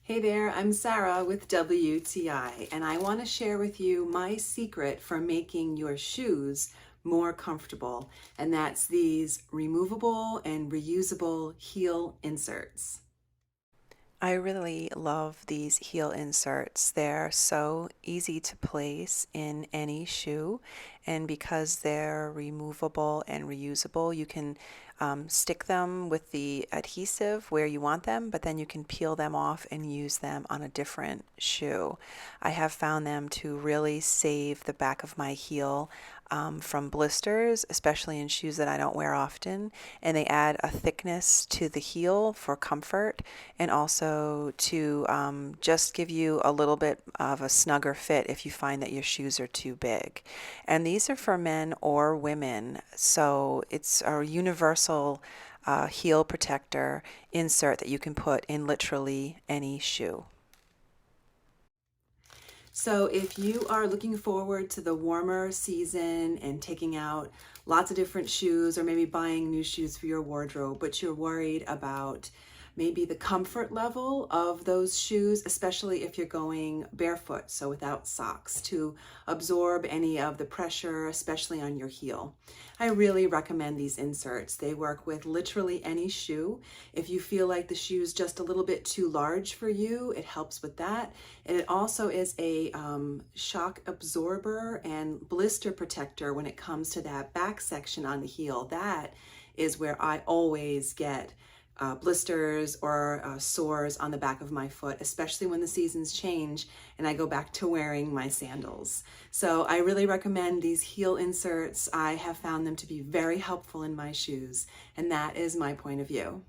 Hey there, I'm Sarah with WTI, and I want to share with you my secret for making your shoes more comfortable, and that's these removable and reusable heel inserts. I really love these heel inserts. They're so easy to place in any shoe, and because they're removable and reusable, you can stick them with the adhesive where you want them, but then you can peel them off and use them on a different shoe. I have found them to really save the back of my heel from blisters, especially in shoes that I don't wear often, and they add a thickness to the heel for comfort and also to just give you a little bit of a snugger fit if you find that your shoes are too big. And these are for men or women, so it's a universal heel protector insert that you can put in literally any shoe. So if you are looking forward to the warmer season and taking out lots of different shoes or maybe buying new shoes for your wardrobe, but you're worried about maybe the comfort level of those shoes, especially if you're going barefoot, so without socks, to absorb any of the pressure, especially on your heel. I really recommend these inserts. They work with literally any shoe. If you feel like the shoe's just a little bit too large for you, it helps with that. And it also is a shock absorber and blister protector when it comes to that back section on the heel. That is where I always get blisters or sores on the back of my foot, especially when the seasons change and I go back to wearing my sandals. So I really recommend these heel inserts. I have found them to be very helpful in my shoes, and that is my point of view.